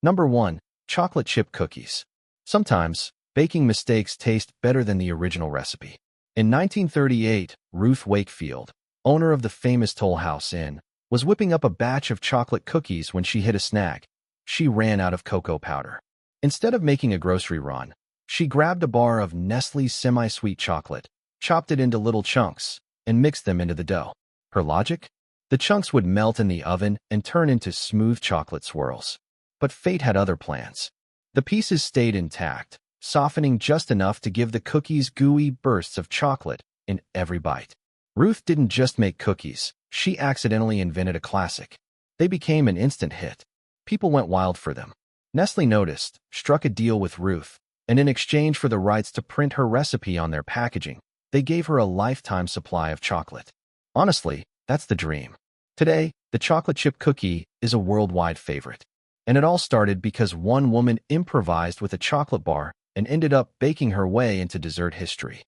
Number 1. Chocolate chip cookies. Sometimes, baking mistakes taste better than the original recipe. In 1938, Ruth Wakefield, owner of the famous Toll House Inn, was whipping up a batch of chocolate cookies when she hit a snag. She ran out of cocoa powder. Instead of making a grocery run, she grabbed a bar of Nestle's semi-sweet chocolate, chopped it into little chunks, and mixed them into the dough. Her logic? The chunks would melt in the oven and turn into smooth chocolate swirls. But fate had other plans. The pieces stayed intact, softening just enough to give the cookies gooey bursts of chocolate in every bite. Ruth didn't just make cookies, she accidentally invented a classic. They became an instant hit. People went wild for them. Nestle noticed, struck a deal with Ruth, and in exchange for the rights to print her recipe on their packaging, they gave her a lifetime supply of chocolate. Honestly, that's the dream. Today, the chocolate chip cookie is a worldwide favorite. And it all started because one woman improvised with a chocolate bar and ended up baking her way into dessert history.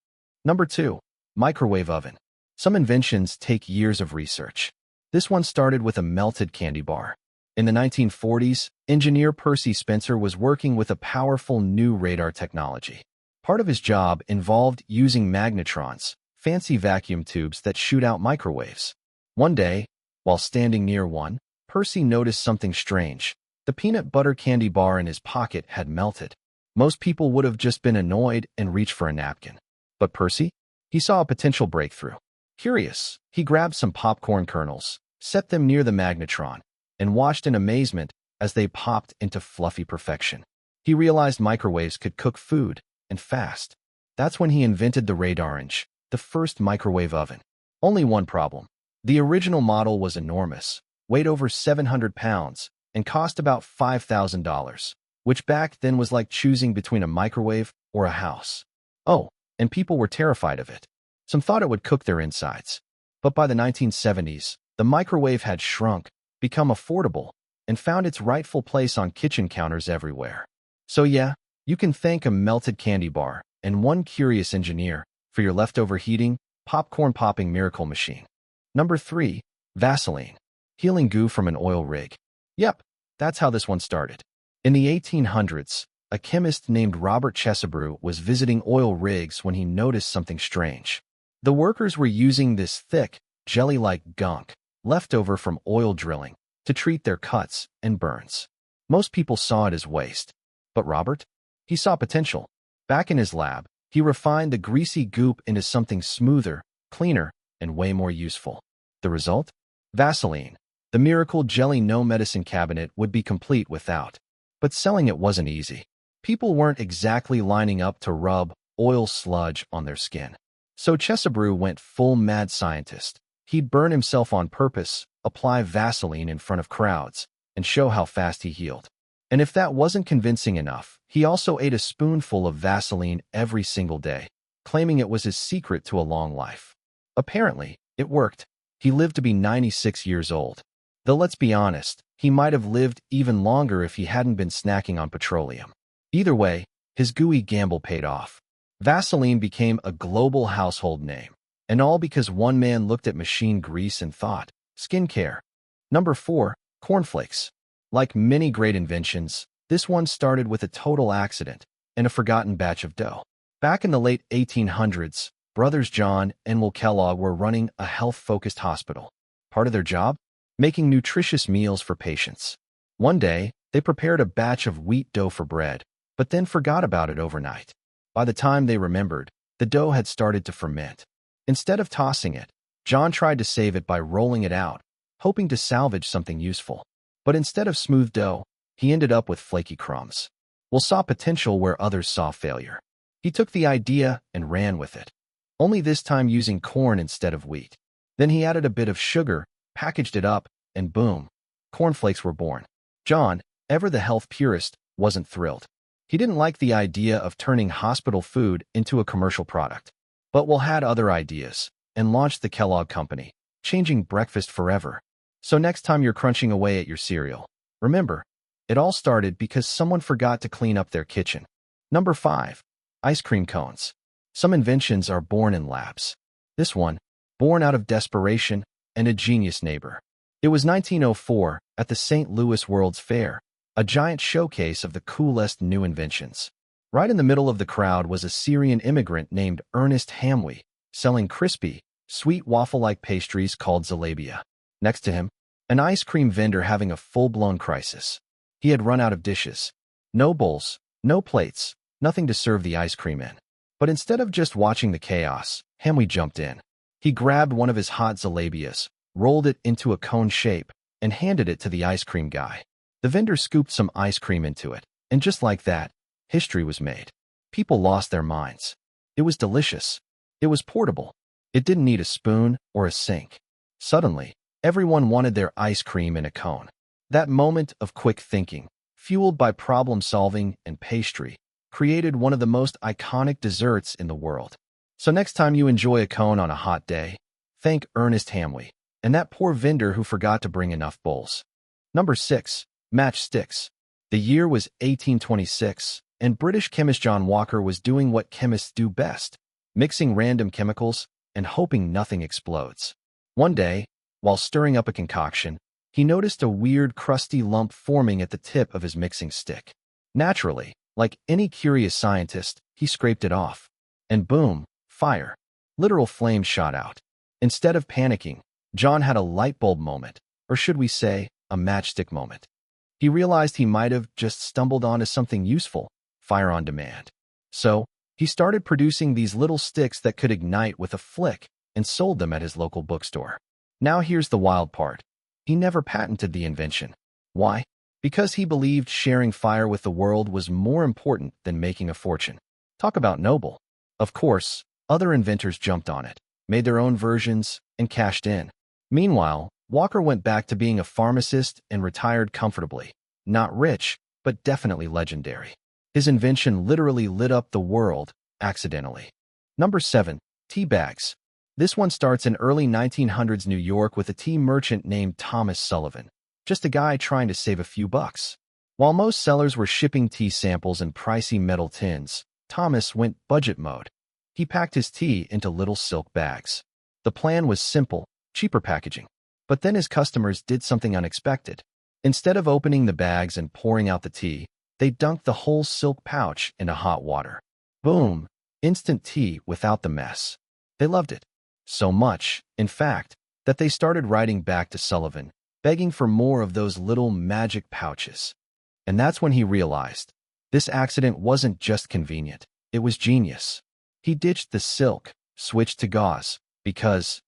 Number 2. Microwave oven. Some inventions take years of research. This one started with a melted candy bar. In the 1940s, engineer Percy Spencer was working with a powerful new radar technology. Part of his job involved using magnetrons, fancy vacuum tubes that shoot out microwaves. One day, while standing near one, Percy noticed something strange. The peanut butter candy bar in his pocket had melted. Most people would have just been annoyed and reached for a napkin. But Percy? He saw a potential breakthrough. Curious, he grabbed some popcorn kernels, set them near the magnetron, and watched in amazement as they popped into fluffy perfection. He realized microwaves could cook food, and fast. That's when he invented the Radarange, the first microwave oven. Only one problem. The original model was enormous, weighed over 700 pounds, and cost about $5,000, which back then was like choosing between a microwave or a house. Oh, and people were terrified of it. Some thought it would cook their insides. But by the 1970s, the microwave had shrunk, become affordable, and found its rightful place on kitchen counters everywhere. So yeah, you can thank a melted candy bar and one curious engineer for your leftover heating, popcorn popping miracle machine. Number 3. Vaseline. Healing goo from an oil rig. Yep, that's how this one started. In the 1800s, a chemist named Robert Chesebrew was visiting oil rigs when he noticed something strange. The workers were using this thick, jelly-like gunk, left over from oil drilling, to treat their cuts and burns. Most people saw it as waste. But Robert? He saw potential. Back in his lab, he refined the greasy goop into something smoother, cleaner, and way more useful. The result? Vaseline. The miracle jelly no medicine cabinet would be complete without. But selling it wasn't easy. People weren't exactly lining up to rub oil sludge on their skin. So Chesebrew went full mad scientist. He'd burn himself on purpose, apply Vaseline in front of crowds, and show how fast he healed. And if that wasn't convincing enough, he also ate a spoonful of Vaseline every single day, claiming it was his secret to a long life. Apparently, it worked. He lived to be 96 years old. Though let's be honest, he might have lived even longer if he hadn't been snacking on petroleum. Either way, his gooey gamble paid off. Vaseline became a global household name, and all because one man looked at machine grease and thought, skincare. Number 4. Cornflakes. Like many great inventions, this one started with a total accident and a forgotten batch of dough. Back in the late 1800s, brothers John and Will Kellogg were running a health-focused hospital. Part of their job? Making nutritious meals for patients. One day, they prepared a batch of wheat dough for bread, but then forgot about it overnight. By the time they remembered, the dough had started to ferment. Instead of tossing it, John tried to save it by rolling it out, hoping to salvage something useful. But instead of smooth dough, he ended up with flaky crumbs. Will saw potential where others saw failure. He took the idea and ran with it, only this time using corn instead of wheat. Then he added a bit of sugar, packaged it up, and boom, cornflakes were born. John, ever the health purist, wasn't thrilled. He didn't like the idea of turning hospital food into a commercial product. But Will had other ideas, and launched the Kellogg Company, changing breakfast forever. So next time you're crunching away at your cereal, remember, it all started because someone forgot to clean up their kitchen. Number 5. Ice cream cones. Some inventions are born in labs. This one, born out of desperation and a genius neighbor. It was 1904, at the St. Louis World's Fair, a giant showcase of the coolest new inventions. Right in the middle of the crowd was a Syrian immigrant named Ernest Hamwi, selling crispy, sweet waffle-like pastries called zalabia. Next to him, an ice cream vendor having a full-blown crisis. He had run out of dishes. No bowls, no plates, nothing to serve the ice cream in. But instead of just watching the chaos, Hamwi jumped in. He grabbed one of his hot zalabias, rolled it into a cone shape, and handed it to the ice cream guy. The vendor scooped some ice cream into it, and just like that, history was made. People lost their minds. It was delicious. It was portable. It didn't need a spoon or a sink. Suddenly, everyone wanted their ice cream in a cone. That moment of quick thinking, fueled by problem-solving and pastry, created one of the most iconic desserts in the world. So next time you enjoy a cone on a hot day, thank Ernest Hamwi and that poor vendor who forgot to bring enough bowls. Number 6. Matchsticks. The year was 1826, and British chemist John Walker was doing what chemists do best, mixing random chemicals and hoping nothing explodes. One day, while stirring up a concoction, he noticed a weird, crusty lump forming at the tip of his mixing stick. Naturally, like any curious scientist, he scraped it off. And boom, fire. Literal flames shot out. Instead of panicking, John had a light bulb moment, or should we say, a matchstick moment. He realized he might have just stumbled onto something useful, fire on demand. So, he started producing these little sticks that could ignite with a flick and sold them at his local bookstore. Now here's the wild part. He never patented the invention. Why? Because he believed sharing fire with the world was more important than making a fortune. Talk about noble. Of course, other inventors jumped on it, made their own versions, and cashed in. Meanwhile, Walker went back to being a pharmacist and retired comfortably. Not rich, but definitely legendary. His invention literally lit up the world, accidentally. Number 7. Tea bags. This one starts in early 1900s New York with a tea merchant named Thomas Sullivan. Just a guy trying to save a few bucks. While most sellers were shipping tea samples in pricey metal tins, Thomas went budget mode. He packed his tea into little silk bags. The plan was simple, cheaper packaging. But then his customers did something unexpected. Instead of opening the bags and pouring out the tea, they dunked the whole silk pouch into hot water. Boom! Instant tea without the mess. They loved it. So much, in fact, that they started writing back to Sullivan, begging for more of those little magic pouches. And that's when he realized this accident wasn't just convenient, it was genius. He ditched the silk, switched to gauze, because,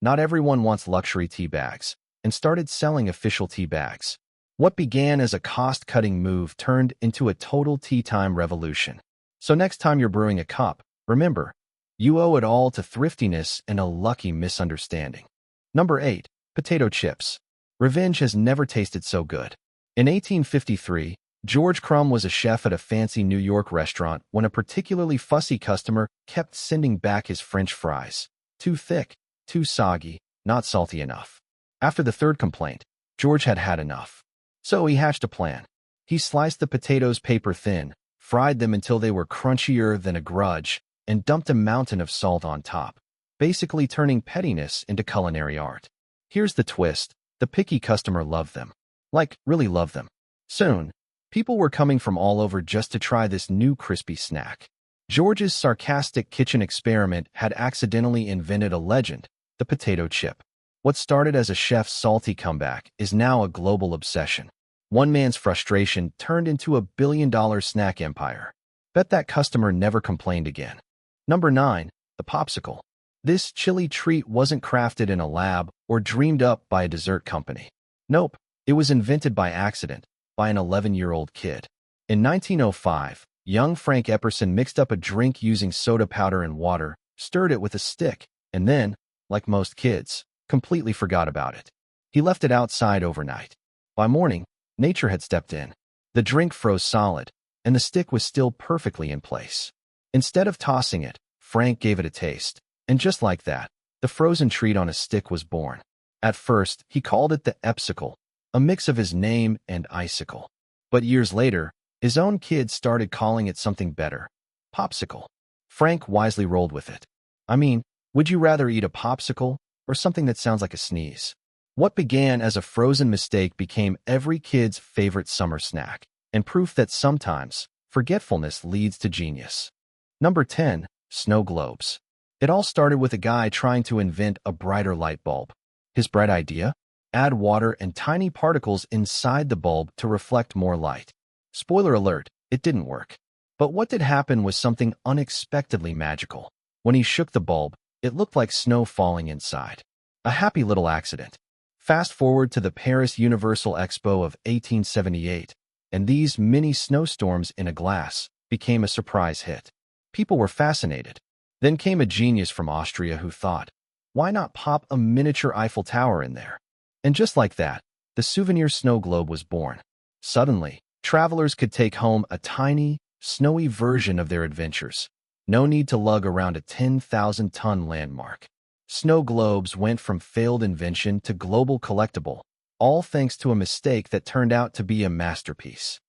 not everyone wants luxury tea bags, and started selling official tea bags. What began as a cost-cutting move turned into a total tea time revolution. So next time you're brewing a cup, remember, you owe it all to thriftiness and a lucky misunderstanding. Number 8. Potato chips. Revenge has never tasted so good. In 1853, George Crumb was a chef at a fancy New York restaurant when a particularly fussy customer kept sending back his French fries. Too thick, too soggy, not salty enough. After the third complaint, George had had enough. So he hatched a plan. He sliced the potatoes paper thin, fried them until they were crunchier than a grudge, and dumped a mountain of salt on top, basically turning pettiness into culinary art. Here's the twist. The picky customer loved them. Like, really loved them. Soon, people were coming from all over just to try this new crispy snack. George's sarcastic kitchen experiment had accidentally invented a legend, the potato chip. What started as a chef's salty comeback is now a global obsession. One man's frustration turned into a billion-dollar snack empire. Bet that customer never complained again. Number 9. The popsicle. This chilly treat wasn't crafted in a lab or dreamed up by a dessert company. Nope, it was invented by accident, by an 11-year-old kid. In 1905, young Frank Epperson mixed up a drink using soda powder and water, stirred it with a stick, and then, like most kids, completely forgot about it. He left it outside overnight. By morning, nature had stepped in. The drink froze solid, and the stick was still perfectly in place. Instead of tossing it, Frank gave it a taste. And just like that, the frozen treat on a stick was born. At first, he called it the Epsicle, a mix of his name and icicle. But years later, his own kids started calling it something better, popsicle. Frank wisely rolled with it. I mean, would you rather eat a popsicle or something that sounds like a sneeze? What began as a frozen mistake became every kid's favorite summer snack, and proof that sometimes forgetfulness leads to genius. Number 10. Snow globes. It all started with a guy trying to invent a brighter light bulb. His bright idea? Add water and tiny particles inside the bulb to reflect more light. Spoiler alert, it didn't work. But what did happen was something unexpectedly magical. When he shook the bulb, it looked like snow falling inside. A happy little accident. Fast forward to the Paris Universal Expo of 1878, and these mini snowstorms in a glass became a surprise hit. People were fascinated. Then came a genius from Austria who thought, why not pop a miniature Eiffel Tower in there? And just like that, the souvenir snow globe was born. Suddenly, travelers could take home a tiny, snowy version of their adventures. No need to lug around a 10,000-ton landmark. Snow globes went from failed invention to global collectible, all thanks to a mistake that turned out to be a masterpiece.